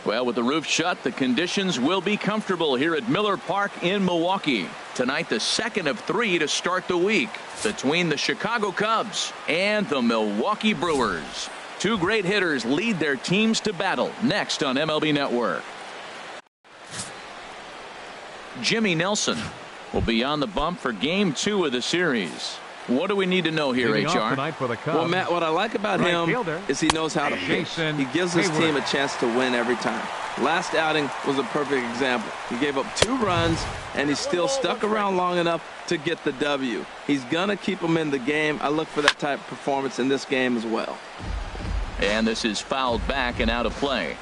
Well, with the roof shut, the conditions will be comfortable here at Miller Park in Milwaukee. Tonight, the second of 3 to start the week between the Chicago Cubs and the Milwaukee Brewers. Two great hitters lead their teams to battle next on MLB Network. Jimmy Nelson will be on the bump for Game 2 of the series. What do we need to know here, HR? Well, Matt, what I like about him is he knows how to pitch. He gives his team a chance to win every time. Last outing was a perfect example. He gave up 2 runs, and he still stuck around long enough to get the W. He's going to keep them in the game. I look for that type of performance in this game as well. And this is fouled back and out of play.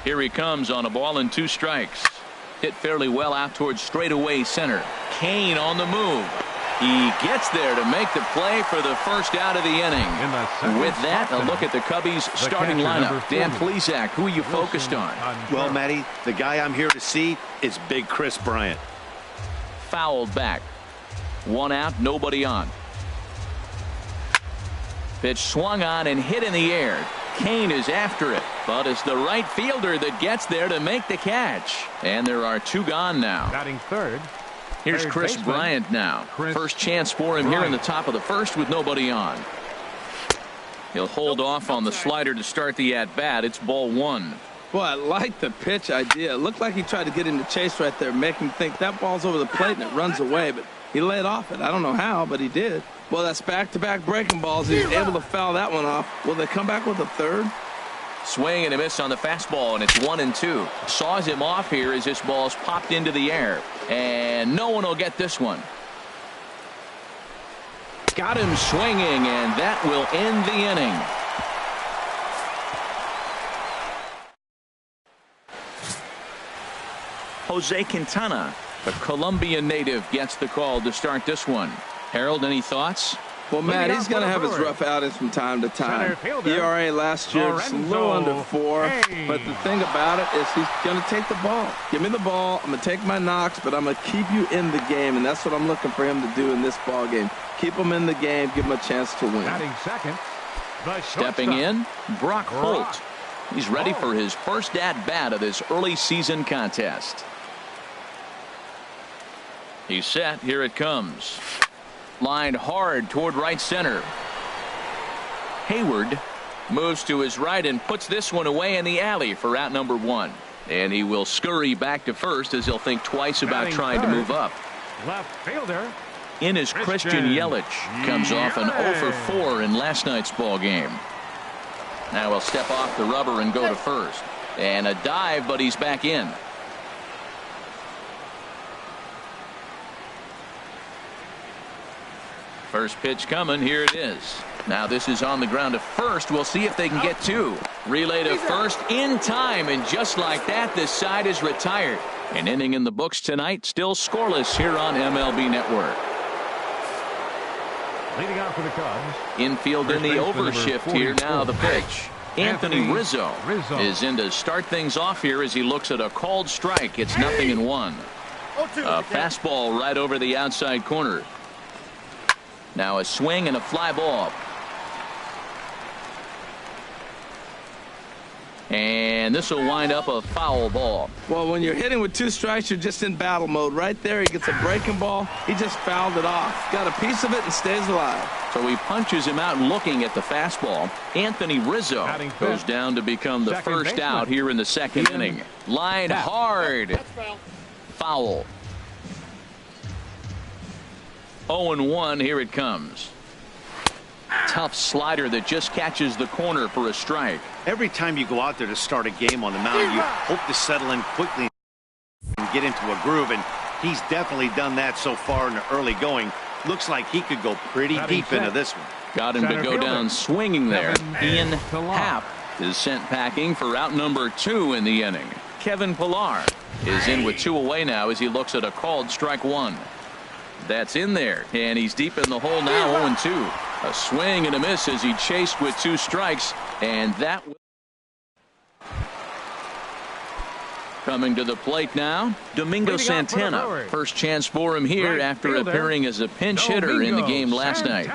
Here he comes on a ball and 2 strikes. Hit fairly well out towards straightaway center. Kane on the move. He gets there to make the play for the first out of the inning. With that, a look at the Cubbies starting lineup. Dan Plesac, who are you focused on? Well, Matty, the guy I'm here to see is Big Chris Bryant. Fouled back. 1 out, nobody on. Pitch swung on and hit in the air. Kane is after it, but it's the right fielder that gets there to make the catch. And there are 2 gone now. Batting third. Here's Chris Bryant now. First chance for him here in the top of the first with nobody on. He'll hold off on the slider to start the at-bat. It's ball 1. Boy, I like the pitch idea. It looked like he tried to get into chase right there, make him think that ball's over the plate and it runs away, but he laid off it. I don't know how, but he did. Well, that's back-to-back breaking balls. He's able to foul that one off. Will they come back with a third? Swing and a miss on the fastball, and it's 1-2. Saws him off here as this ball's popped into the air. And no one will get this one. Got him swinging, and that will end the inning. Jose Quintana, the Colombian native, gets the call to start this one. Harold, any thoughts? Well, Matt, he's going to have his rough outings from time to time. ERA last year just a little under 4. But the thing about it is he's going to take the ball. Give me the ball. I'm going to take my knocks, but I'm going to keep you in the game. And that's what I'm looking for him to do in this ball game. Keep him in the game. Give him a chance to win. Second, stepping in, Brock Holt. He's ready for his first at-bat of this early season contest. He's set. Here it comes. Lined hard toward right center. Hayward moves to his right and puts this one away in the alley for out number 1. And he will scurry back to first as he'll think twice about trying to move up. Left fielder. In is Christian Yelich. Comes off an 0 for 4 in last night's ball game. Now he'll step off the rubber and go to first. And a dive, but he's back in. First pitch coming. Here it is. Now this is on the ground to first. We'll see if they can get 2. Relay to first in time, and just like that, this side is retired. An inning in the books tonight, still scoreless here on MLB Network. Leading off for the Cubs. Infield in the overshift here. Now the pitch. Anthony Rizzo is in to start things off here as he looks at a called strike. It's 0-1. A fastball right over the outside corner. Now a swing and a fly ball. And this will wind up a foul ball. Well, when you're hitting with 2 strikes, you're just in battle mode. Right there, he gets a breaking ball. He just fouled it off. Got a piece of it and stays alive. So he punches him out looking at the fastball. Anthony Rizzo goes down to become the first out here in the second inning. Lined hard. Foul. 0-1. Here it comes. Tough slider that just catches the corner for a strike. Every time you go out there to start a game on the mound, you hope to settle in quickly and get into a groove, and he's definitely done that so far in the early going. Looks like he could go pretty deep into this one. Got him to go down swinging there. Ian Happ is sent packing for out number 2 in the inning. Kevin Pillar is in with 2 away now as he looks at a called strike 1. That's in there, and he's deep in the hole now. 0-2. A swing and a miss as he chased with 2 strikes, and that coming to the plate now, Domingo Santana. First chance for him here after appearing as a pinch hitter in the game last night.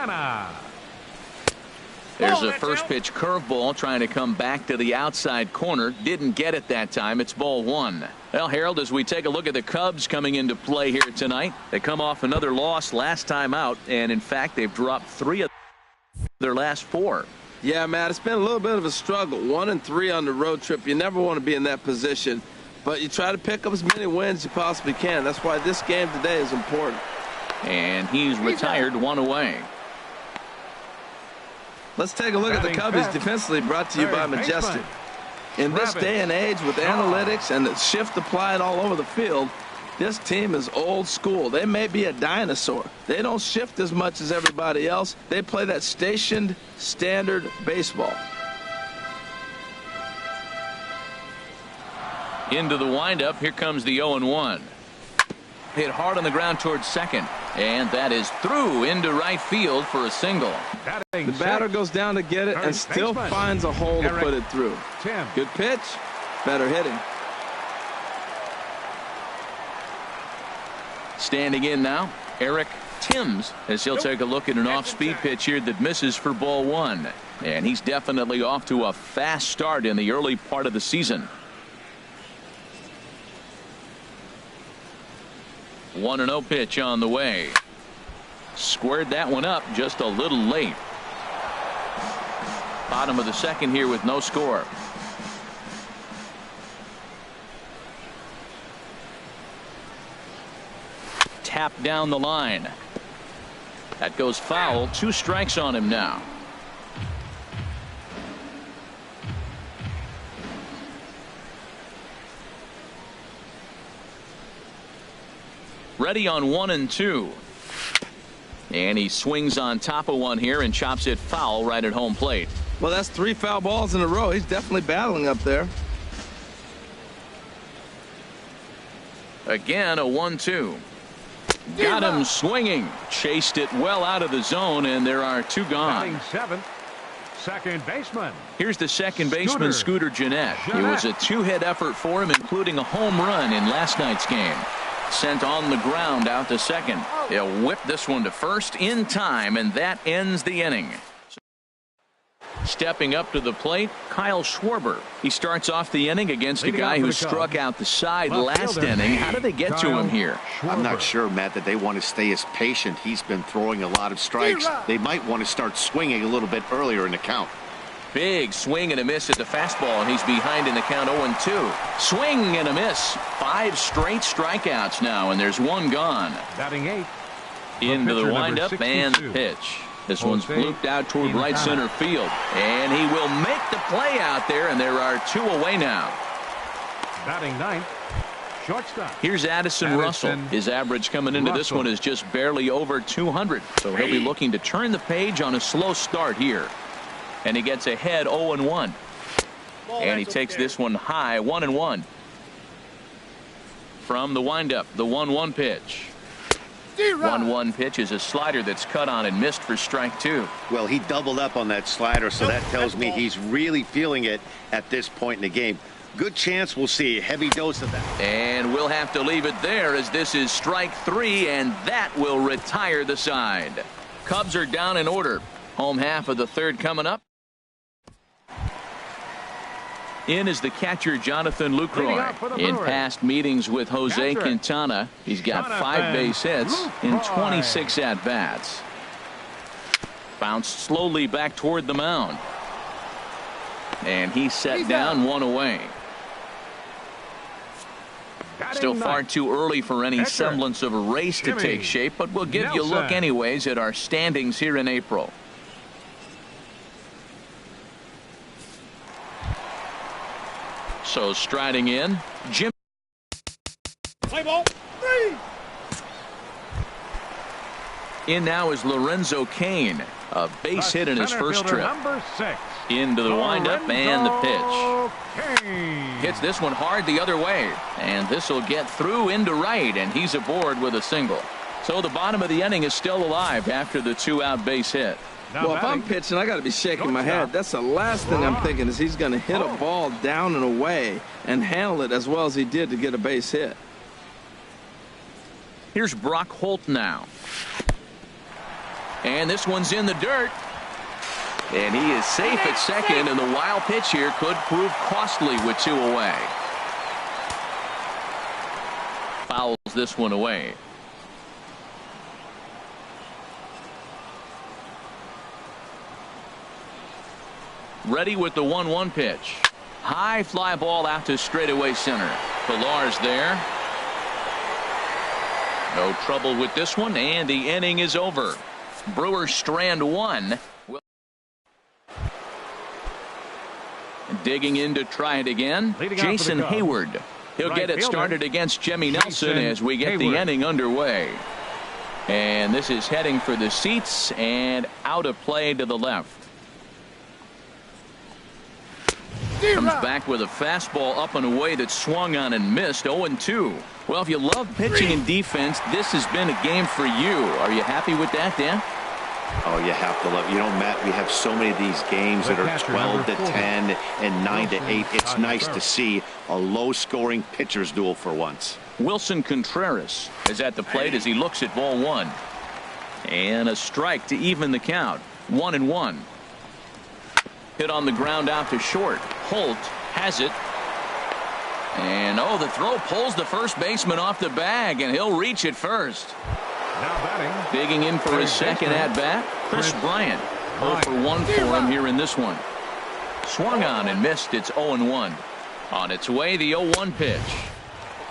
There's a first pitch curveball trying to come back to the outside corner. Didn't get it that time. It's ball one. Well, Harold, as we take a look at the Cubs coming into play here tonight, they come off another loss last time out, and in fact they've dropped 3 of their last 4. Yeah, Matt, it's been a little bit of a struggle. 1-3 on the road trip. You never want to be in that position, but you try to pick up as many wins as you possibly can. That's why this game today is important. And he's retired, 1 away. Let's take a look at the Cubbies defensively, brought to you by Majestic. In this day and age with analytics and the shift applied all over the field, this team is old school. They may be a dinosaur. They don't shift as much as everybody else. They play that stationed standard baseball. Into the windup. Here comes the 0-1. Hit hard on the ground towards second. And that is through into right field for a single. The batter goes down to get it and still finds a hole to put it through. Good pitch. Better hitting. Standing in now, Eric Timms, as he'll take a look at an off-speed pitch here that misses for ball one. And he's definitely off to a fast start in the early part of the season. 1-0 pitch on the way. Squared that one up just a little late. Bottom of the second here with no score. Tap down the line. That goes foul. 2 strikes on him now. Ready on 1 and 2. And he swings on top of one here and chops it foul right at home plate. Well, that's 3 foul balls in a row. He's definitely battling up there. Again, a 1-2. Got him swinging. Chased it well out of the zone, and there are 2 gone. Batting 7th, second baseman. Here's the second baseman, Scooter Gennett. It was a 2-hit effort for him, including a home run in last night's game. Sent on the ground out to second. They'll whip this one to first in time, and that ends the inning. Stepping up to the plate, Kyle Schwarber. He starts off the inning against a guy who struck out the side last inning. How did they get to him here? I'm not sure, Matt, that they want to stay as patient. He's been throwing a lot of strikes. They might want to start swinging a little bit earlier in the count. Big swing and a miss at the fastball, and he's behind in the count 0-2. Swing and a miss. 5 straight strikeouts now, and there's 1 gone. Batting 8th. Into the windup and the pitch. This one's blooped out toward right center field, and he will make the play out there, and there are 2 away now. Batting 9th, shortstop. Here's Addison Russell. His average coming into this one is just barely over 200, so he'll be looking to turn the page on a slow start here. And he gets ahead 0-1. And he takes this one high, 1-1. From the windup, the 1-1 pitch. 1-1 pitch is a slider that's cut on and missed for strike 2. Well, he doubled up on that slider, so that tells me he's really feeling it at this point in the game. Good chance we'll see a heavy dose of that. And we'll have to leave it there, as this is strike 3, and that will retire the side. Cubs are down in order. Home half of the 3rd coming up. In is the catcher, Jonathan Lucroy. In past meetings with Jose Quintana, he's got 5 base hits in 26 at-bats. Bounced slowly back toward the mound. And he's set down 1 away. Still far too early for any semblance of a race to take shape, but we'll give you a look anyways at our standings here in April. So striding in, Jim. Play ball 3. In now is Lorenzo Cain. A base hit in his first trip. Number 6. Into the windup and the pitch. Cain. Hits this one hard the other way. And this will get through into right, and he's aboard with a single. So the bottom of the inning is still alive after the 2-out base hit. Well, if I'm pitching, I got to be shaking my head. That's the last thing I'm thinking, is he's going to hit a ball down and away and handle it as well as he did to get a base hit. Here's Brock Holt now. And this one's in the dirt. And he is safe at second, and the wild pitch here could prove costly with 2 away. Fouls this one away. Ready with the 1-1 pitch. High fly ball out to straightaway center. Pillar's there. No trouble with this one, and the inning is over. Brewers strand 1. Digging in to try it again, Jason Hayward. He'll get it started against Jimmy Nelson as we get the inning underway. And this is heading for the seats and out of play to the left. Comes back with a fastball up and away that swung on and missed. 0-2. Well, if you love pitching and defense, this has been a game for you. Are you happy with that, Dan? Oh, you have to love it. You know, Matt, we have so many of these games that are 12-10 and 9-8. It's nice to see a low-scoring pitcher's duel for once. Wilson Contreras is at the plate as he looks at ball 1. And a strike to even the count. 1-1. Hit on the ground out to short. Holt has it. And oh, the throw pulls the first baseman off the bag, and he'll reach it first. Now batting. Digging in for his second at bat, Chris Bryant. 0 for 1 for him here in this one. Swung on and missed. It's 0-1. On its way, the 0-1 pitch.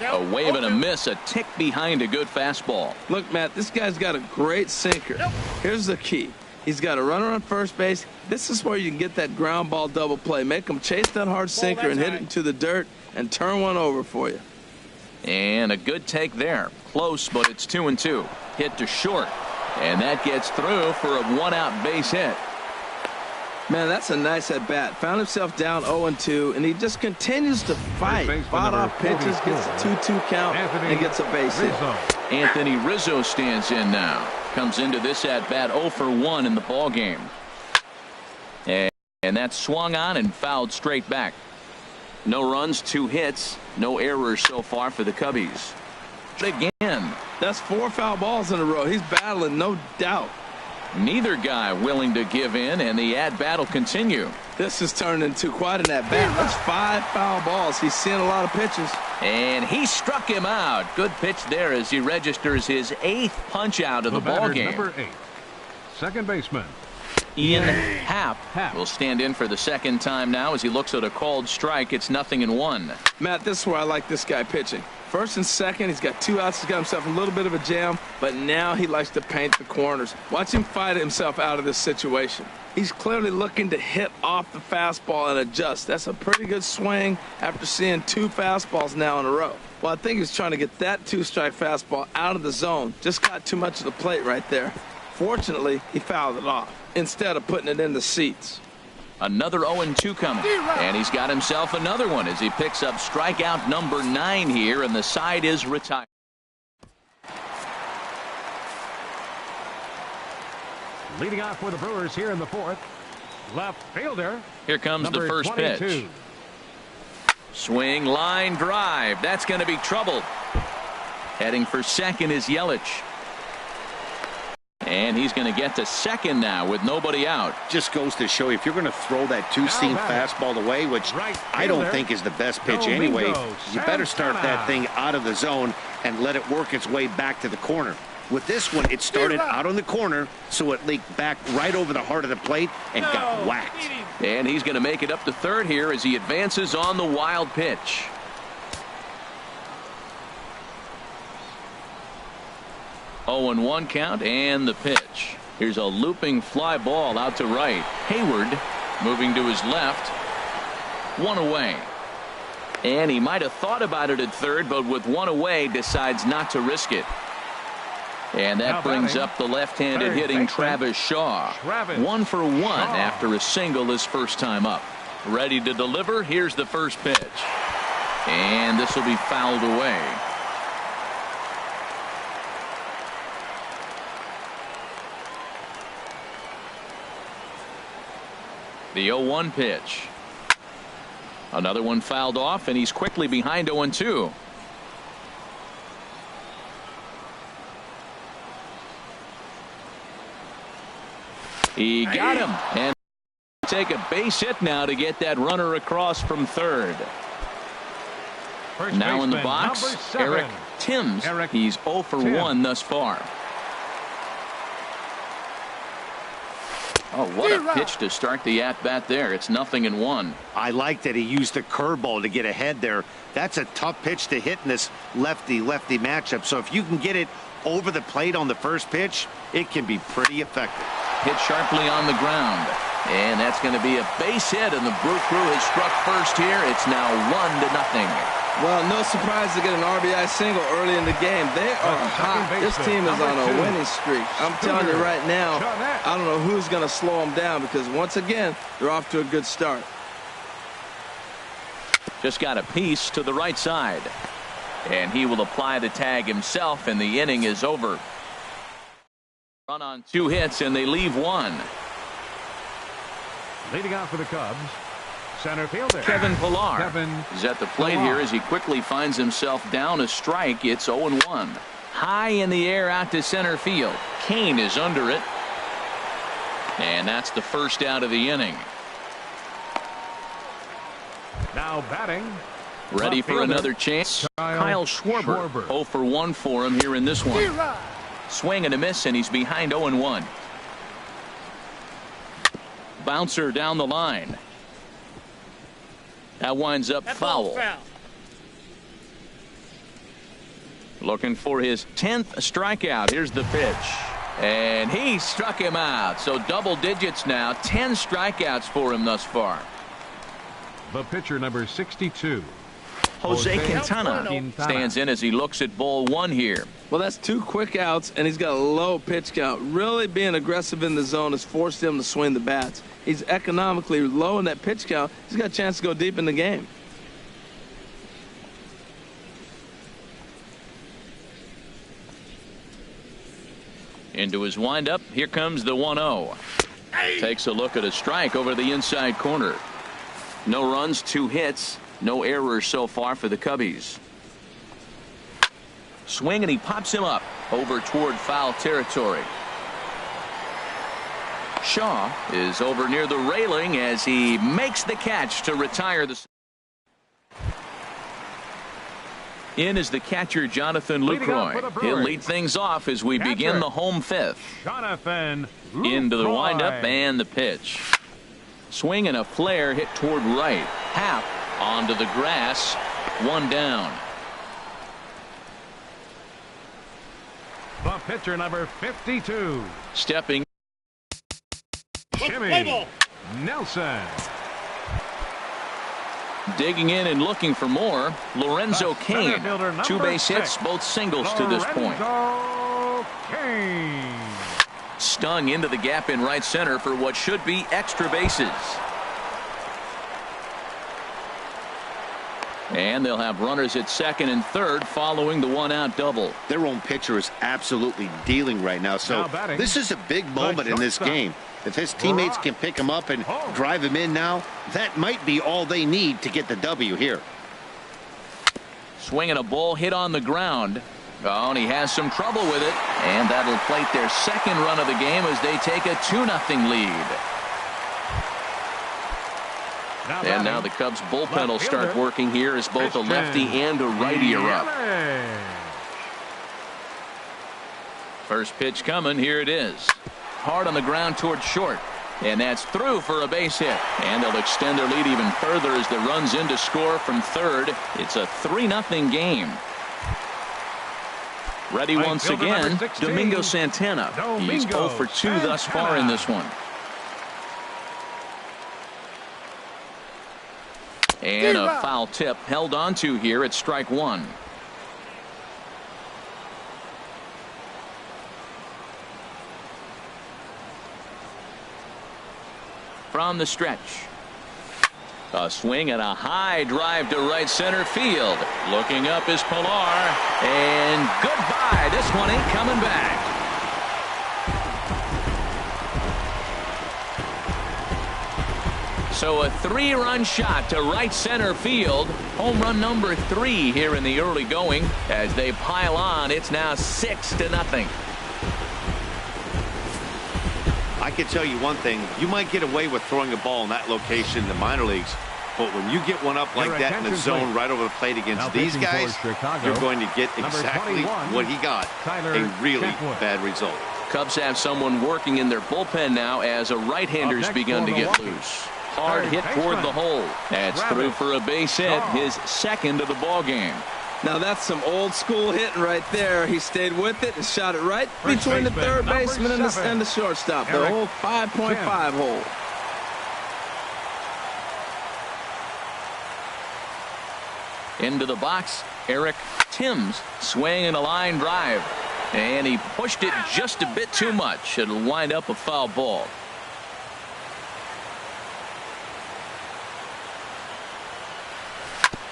A wave and a miss, a tick behind a good fastball. Look, Matt, this guy's got a great sinker. Here's the key. He's got a runner on first base. This is where you can get that ground ball double play. Make him chase that hard sinker and hit it into the dirt and turn one over for you. And a good take there. Close, but it's 2-2. Hit to short. And that gets through for a 1-out base hit. Man, that's a nice at bat. Found himself down 0-2, and he just continues to fight. Fought off pitches, gets a 2-2 count, and gets a base hit. Anthony Rizzo stands in now. Comes into this at bat 0 for 1 in the ball game. And that's swung on and fouled straight back. No runs, 2 hits, no errors so far for the Cubbies. Again. That's 4 foul balls in a row. He's battling, no doubt. Neither guy willing to give in, and the at-bat will continue. This has turned into quite an at-bat. That's 5 foul balls. He's seeing a lot of pitches. And he struck him out. Good pitch there as he registers his 8th punch out of the ball game. Number 8, second baseman Ian Happ will stand in for the second time now as he looks at a called strike. It's 0-1. Matt, this is where I like this guy pitching. First and second, he's got 2 outs. He's got himself a little bit of a jam, but now he likes to paint the corners. Watch him fight himself out of this situation. He's clearly looking to hit off the fastball and adjust. That's a pretty good swing after seeing 2 fastballs now in a row. Well, I think he's trying to get that 2-strike fastball out of the zone. Just got too much of the plate right there. Fortunately, he fouled it off instead of putting it in the seats. Another 0-2 coming, and he's got himself another one as he picks up strikeout number 9 here, and the side is retired. leading off for the Brewers here in the 4th. Left fielder. Here comes number the first 22. pitch. Swing, line drive. That's going to be trouble. Heading for second is Yelich. And he's going to get to second now with nobody out. Just goes to show you, if you're going to throw that 2-seam fastball away, which I don't think is the best pitch anyway, you better start that thing out of the zone and let it work its way back to the corner. With this one, it started out on the corner, so it leaked back right over the heart of the plate and got whacked. And he's going to make it up to third here as he advances on the wild pitch. Oh, and 1 count and the pitch. Here's a looping fly ball out to right. Hayward moving to his left. 1 away. And he might have thought about it at third, but with 1 away decides not to risk it. And that brings up the left-handed hitting Travis Shaw. 1 for 1 after a single his first time up. Ready to deliver. Here's the first pitch. And this will be fouled away. The 0-1 pitch. Another one fouled off, and he's quickly behind 0-2. He got him, and Take a base hit now to get that runner across from third. First now in the baseman, box, number 7. Eric Timms. He's 0 for Tim. 1 thus far. Oh, what a pitch to start the at-bat there. It's 0-1. I like that he used the curveball to get ahead there. That's a tough pitch to hit in this lefty-lefty matchup. So if you can get it over the plate on the first pitch, it can be pretty effective. Hit sharply on the ground. And that's going to be a base hit, and the Brew Crew has struck first here. It's now 1-0. Well, no surprise to get an RBI single early in the game. They are hot. This team is on a winning streak. I'm telling you right now, I don't know who's going to slow them down because, once again, they're off to a good start. Just got a piece to the right side. And he will apply the tag himself, and the inning is over. Run on 2 hits, and they leave 1. Leading off for the Cubs, center fielder Kevin Pillar is at the plate Pillar. here as he quickly finds himself down a strike. It's 0-1. High in the air out to center field. Kane is under it. And that's the first out of the inning. Now batting. Ready for another chance. Kyle Schwarber. 0 for 1 for him here in this one. Swing and a miss, and he's behind 0-1. Bouncer down the line. That winds up foul. Looking for his 10th strikeout. Here's the pitch. And he struck him out. So double digits now. 10 strikeouts for him thus far. The pitcher, number 62. Jose Quintana stands in as he looks at ball 1 here. Well, that's 2 quick outs, and he's got a low pitch count. Really being aggressive in the zone has forced him to swing the bats. He's economically low in that pitch count. He's got a chance to go deep in the game. Into his windup. Here comes the 1-0. Takes a look at a strike over the inside corner. No runs, 2 hits. No errors so far for the Cubbies. Swing, and he pops him up over toward foul territory. Shaw is over near the railing as he makes the catch to retire the. In is the catcher, Jonathan Lucroy. He'll lead things off as we begin the home 5th. Jonathan Into the Lucroy. windup and the pitch. Swing and a flare hit toward right. Half onto the grass. 1 down. The pitcher, number 52. Stepping. Jimmy Nelson. Digging in and looking for more. Lorenzo Cain. 2 base hits, both singles to this point. Lorenzo Cain. Stung into the gap in right center for what should be extra bases. And they'll have runners at second and third following the 1-out double. Their own pitcher is absolutely dealing right now. So this is a big moment in this game. If his teammates can pick him up and drive him in now, that might be all they need to get the W here. Swinging a ball hit on the ground. Oh, and he has some trouble with it. And that'll plate their second run of the game as they take a 2-0 lead. And now the Cubs bullpen will start working here as both a lefty and a righty are up. First pitch coming. Here it is. Hard on the ground towards short. And that's through for a base hit. And they'll extend their lead even further as the runs in to score from third. It's a 3-0 game. Ready once again, Domingo Santana. He's 0 for 2 thus far in this one. And a foul tip held on to here at strike 1. From the stretch. A swing and a high drive to right center field. Looking up is Pillar. And goodbye. This one ain't coming back. So a 3-run shot to right center field. Home run number 3 here in the early going. As they pile on, it's now 6-0. I can tell you one thing. You might get away with throwing a ball in that location in the minor leagues, but when you get one up like that in the zone right over the plate against these guys, you're going to get exactly what he got, a really bad result. Cubs have someone working in their bullpen now as a right-hander's begun to get loose. Hard hit toward the hole. That's through for a base hit, his second of the ball game. Now that's some old school hitting right there. He stayed with it and shot it right between the third baseman and the shortstop. The whole 5.5 hole. Into the box, Eric Timms swinging a line drive. And he pushed it just a bit too much. It'll wind up a foul ball.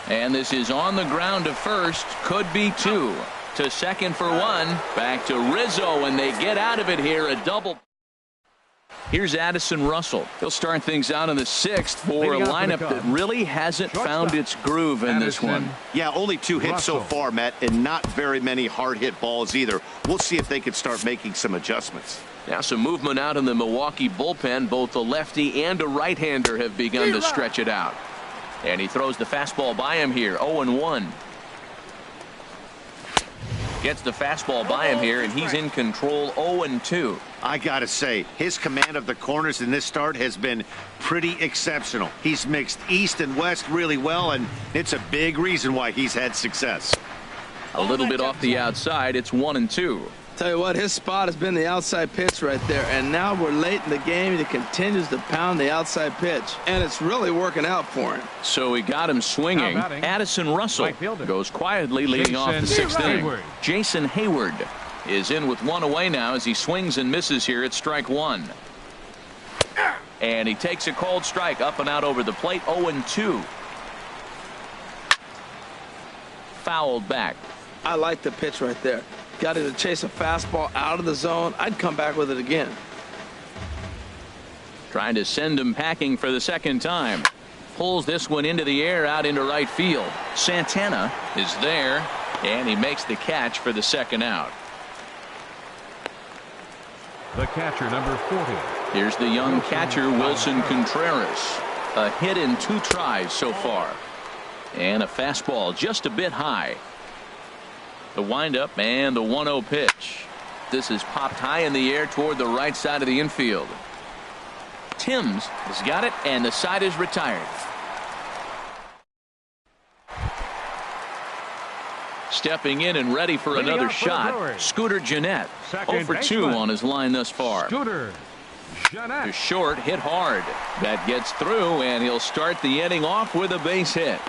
And this is on the ground to first. Could be two. To second for one. Back to Rizzo, and they get out of it here. A double. Here's Addison Russell. He'll start things out in the sixth for a lineup that really hasn't found its groove in this one. Yeah, only 2 hits so far, Matt, and not very many hard hit balls either. We'll see if they can start making some adjustments. Now some movement out in the Milwaukee bullpen. Both a lefty and a right-hander have begun to stretch it out. And he throws the fastball by him here. 0-1. Gets the fastball by him here, and he's in control. 0-2. I gotta say, his command of the corners in this start has been pretty exceptional. He's mixed east and west really well, and it's a big reason why he's had success. A little bit off the outside. It's 1-2. Tell you what, his spot has been the outside pitch right there, and now we're late in the game and he continues to pound the outside pitch, and it's really working out for him. So he got him swinging. Addison Russell goes quietly leading off the sixth inning. Jason Hayward is in with one away now as he swings and misses here at strike one. And he takes a cold strike up and out over the plate. 0-2. Fouled back. I like the pitch right there. Got him to chase a fastball out of the zone. I'd come back with it again. Trying to send him packing for the second time. Pulls this one into the air out into right field. Santana is there, and he makes the catch for the second out. The catcher, number 40. Here's the young catcher, Wilson Contreras. A hit in 2 tries so far. And a fastball just a bit high. The windup and the 1-0 pitch. This is popped high in the air toward the right side of the infield. Timms has got it, and the side is retired. Stepping in and ready for another shot, Scooter Gennett. 0 for 2 on his line thus far. Scooter Gennett. To short, hit hard. That gets through, and he'll start the inning off with a base hit.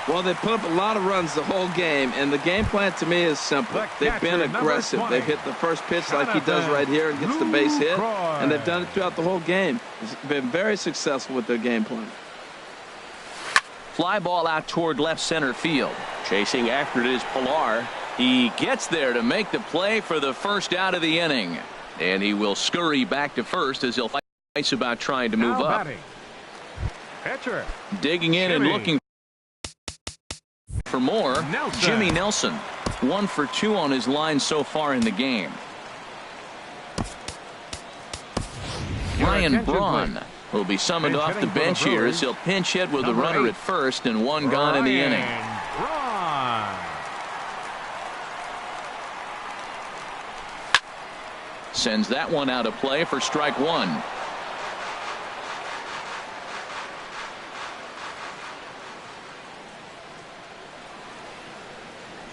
Well, they put up a lot of runs the whole game, and the game plan to me is simple. They've been aggressive. They've hit the first pitch like he does right here and gets the base hit, and they've done it throughout the whole game. It's been very successful with their game plan. Fly ball out toward left center field. Chasing after it is Pilar. He gets there to make the play for the first out of the inning, and he will scurry back to first as he'll fight about trying to move up. Pitcher. Digging in and looking for more. Jimmy Nelson. 1 for 2 on his line so far in the game. Ryan Braun will be summoned off the bench here as he'll pinch hit with a runner at first and 1 gone in the inning. Sends that one out of play for strike 1.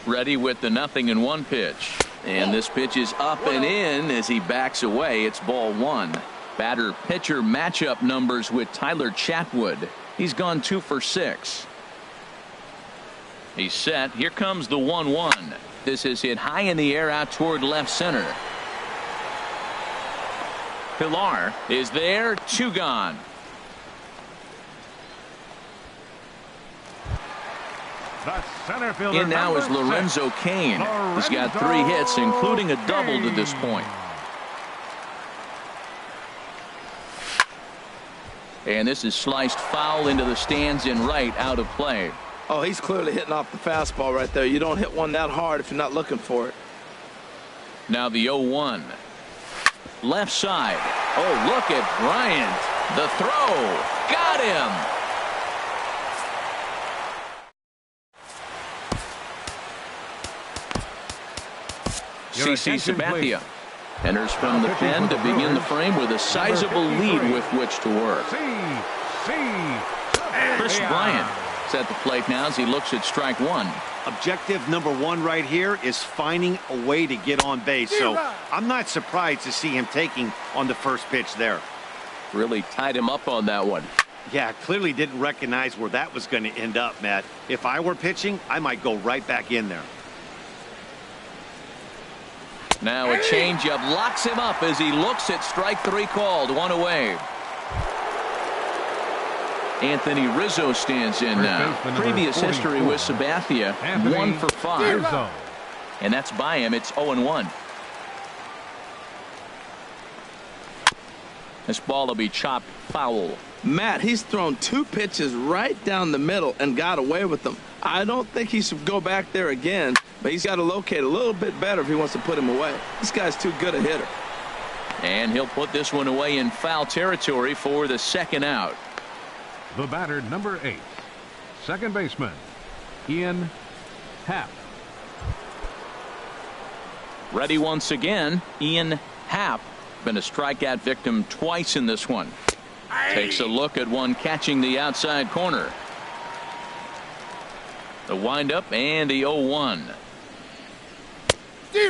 Ready with the 0-1 pitch. And this pitch is up and in as he backs away. It's ball 1. Batter pitcher matchup numbers with Tyler Chatwood. He's gone 2 for 6. He's set. Here comes the 1-1. This is hit high in the air out toward left center. Pilar is there. 2 gone. In now is Lorenzo Cain. He's got 3 hits, including a double to this point. And this is sliced foul into the stands in right, out of play. Oh, he's clearly hitting off the fastball right there. You don't hit one that hard if you're not looking for it. Now the 0-1. Left side. Oh, look at Bryant. The throw. Got him. CC Sabathia enters from the pen to begin the frame with a sizable lead with which to work. Chris Bryant is at the plate now as he looks at strike one. Objective number one right here is finding a way to get on base. So I'm not surprised to see him taking on the first pitch there. Really tied him up on that one. Yeah, clearly didn't recognize where that was going to end up, Matt. If I were pitching, I might go right back in there. Now a changeup locks him up as he looks at strike three called. One away. Anthony Rizzo stands in now. Previous history with Sabathia, 1 for 5. And that's by him. It's 0-1. This ball will be chopped foul. Matt, he's thrown 2 pitches right down the middle and got away with them. I don't think he should go back there again, but he's got to locate a little bit better if he wants to put him away. This guy's too good a hitter. And he'll put this one away in foul territory for the second out. The batter, number 8, second baseman, Ian Happ. Ready once again, Ian Happ. Been a strikeout victim twice in this one. Takes a look at one catching the outside corner. The windup and the 0-1.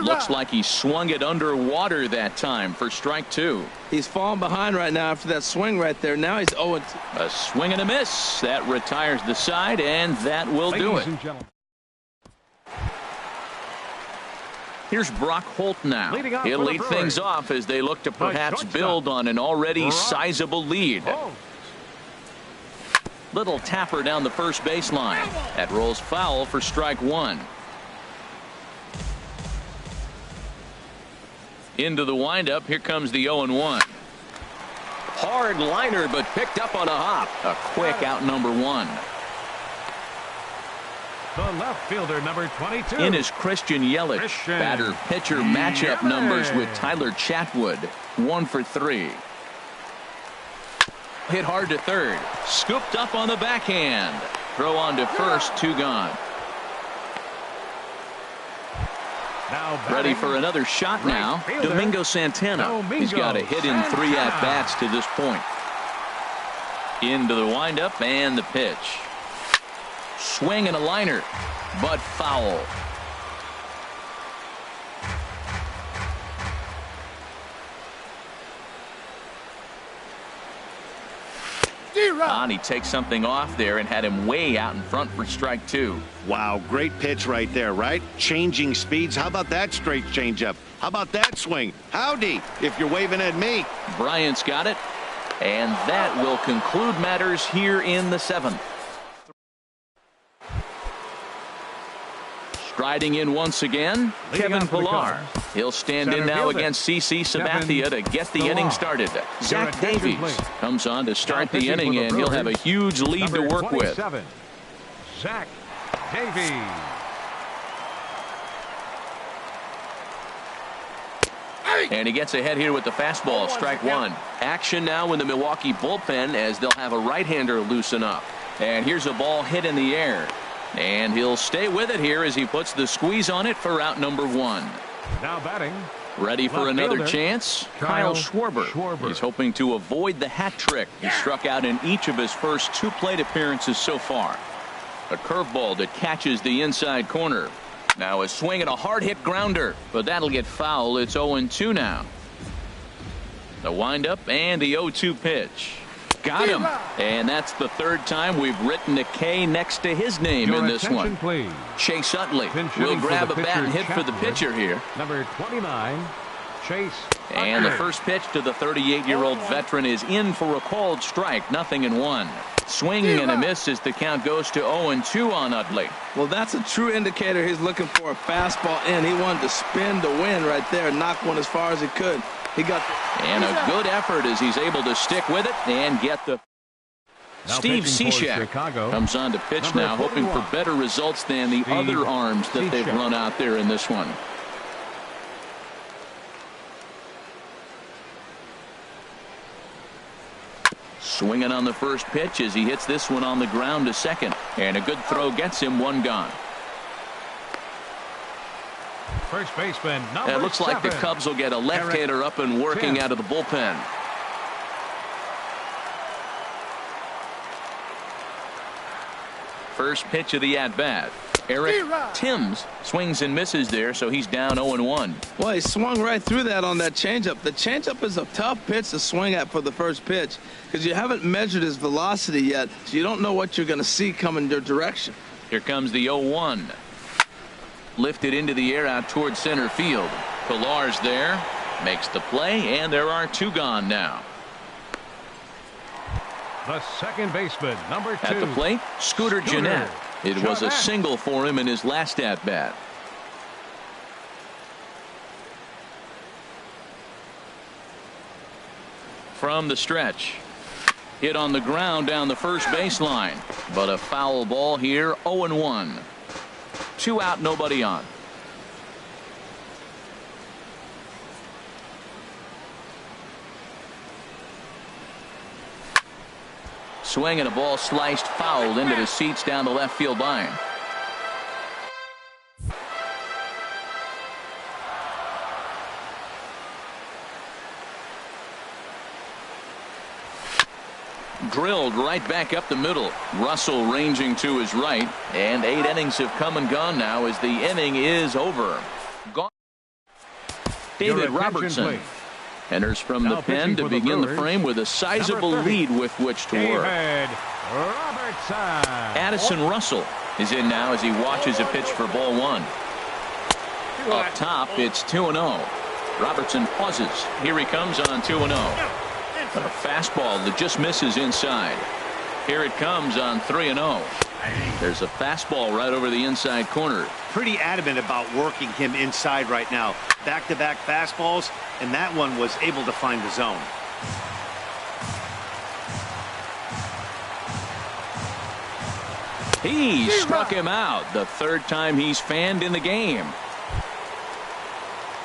Looks like he swung it underwater that time for strike 2. He's falling behind right now after that swing right there. Now he's 0-2. A swing and a miss. That retires the side, and that will do it. Here's Brock Holt now. He'll lead things off as they look to perhaps build on an already sizable lead. Little tapper down the first baseline. That rolls foul for strike 1. Into the windup. Here comes the 0-1. Hard liner, but picked up on a hop. A quick out number 1. The left fielder, number 22. In is Christian Yelich. Batter pitcher matchup numbers with Tyler Chatwood. 1 for 3. Hit hard to third. Scooped up on the backhand. Throw on to first. 2 gone. Ready for another shot now. Domingo Santana. He's got a hit in 3 at-bats to this point. Into the windup and the pitch. Swing and a liner, but foul. And he takes something off there and had him way out in front for strike 2. Wow, great pitch right there, right? Changing speeds. How about that straight changeup? How about that swing? Howdy, if you're waving at me. Bryant's got it, and that will conclude matters here in the 7th. Striding in once again, Kevin Pillar. He'll stand in now against CC Sabathia to get the inning started. Zach Davies comes on to start the inning, and he'll have a huge lead to work with. Zach Davies. And he gets ahead here with the fastball, strike 1. Action now in the Milwaukee bullpen as they'll have a right-hander loosen up. And here's a ball hit in the air. And he'll stay with it here as he puts the squeeze on it for out number 1. Now batting. Ready for another chance? Kyle Schwarber. He's hoping to avoid the hat trick. He struck out in each of his first 2 plate appearances so far. A curveball that catches the inside corner. Now a swing and a hard hit grounder, but that'll get foul. It's 0-2 now. The windup and the 0-2 pitch. Got him. And that's the 3rd time we've written a K next to his name in this one. Please. Chase Utley will grab a bat and hit for the pitcher here. Number 29, Chase Utley. And the first pitch to the 38-year-old veteran is in for a called strike. 0-1. Swing and a miss as the count goes to 0-2 on Utley. Well, that's a true indicator he's looking for a fastball in. He wanted to spin to win right there and knock one as far as he could. He got and a good effort as he's able to stick with it and get the. Steve Cishek comes on to pitch now, hoping for better results than the other arms that they've run out there in this one. Swinging on the first pitch as he hits this one on the ground to second. And a good throw gets him one gone. First baseman, number It looks like the 7. Cubs will get a left-hander up and working out of the bullpen. First pitch of the at-bat. Eric Timms swings and misses there, so he's down 0-1. Well, he swung right through that on that changeup. The changeup is a tough pitch to swing at for the first pitch because you haven't measured his velocity yet, so you don't know what you're going to see coming your direction. Here comes the 0-1. Lifted into the air out towards center field. Pillar's there, makes the play, and there are 2 gone now. The second baseman, number 2. At the plate, Scooter Gennett. It was a single for him in his last at-bat. From the stretch. Hit on the ground down the first baseline. But a foul ball here, 0-1. 2 out, nobody on. Swing and a ball sliced fouled into the seats down the left field line. Drilled right back up the middle. Russell ranging to his right, and 8 innings have come and gone now as the inning is over. Gone. David Robertson enters from the pen to begin the frame with a sizable lead with which to work. Addison Russell is in now as he watches a pitch for ball 1. Up top, it's 2-0. Robertson pauses. Here he comes on 2-0. A fastball that just misses inside. Here it comes on 3-0. There's a fastball right over the inside corner. Pretty adamant about working him inside right now. Back-to-back fastballs, and that one was able to find the zone. He struck him out the 3rd time he's fanned in the game.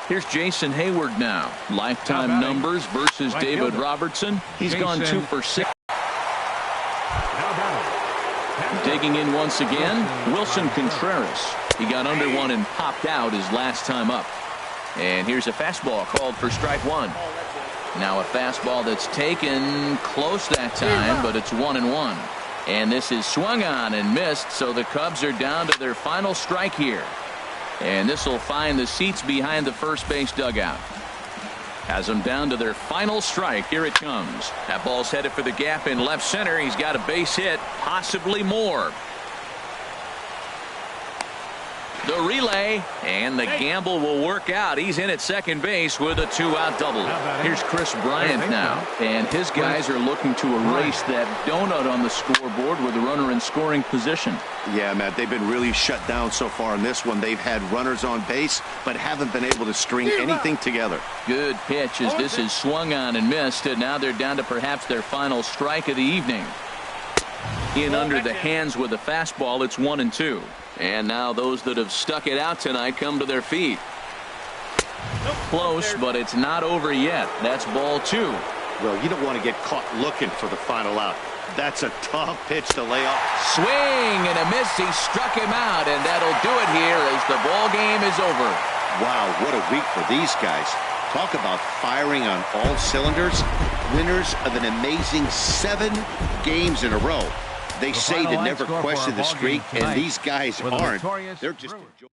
Here's Jason Hayward now. Lifetime numbers versus David Robertson. He's gone 2 for 6. Digging in once again, Wilson Contreras. He got under one and popped out his last time up. And here's a fastball called for strike 1. Now a fastball that's taken close that time, but it's 1-1. And this is swung on and missed, so the Cubs are down to their final strike here. And this will find the seats behind the first base dugout. Has them down to their final strike. Here it comes. That ball's headed for the gap in left center. He's got a base hit, possibly more. The relay, and the gamble will work out. He's in at second base with a 2-out double. Here's Chris Bryant now, and his guys are looking to erase that donut on the scoreboard with a runner in scoring position. Yeah, Matt, they've been really shut down so far in this one. They've had runners on base, but haven't been able to string anything together. Good pitch as this is swung on and missed, and now they're down to perhaps their final strike of the evening. In under the hands with a fastball, it's 1-2. And now those that have stuck it out tonight come to their feet. Close, but it's not over yet. That's ball 2. Well, you don't want to get caught looking for the final out. That's a tough pitch to lay off. Swing and a miss. He struck him out, and that'll do it here as the ball game is over. Wow, what a week for these guys. Talk about firing on all cylinders. Winners of an amazing 7 games in a row. They say to never question the streak, and these guys aren't. They're just enjoying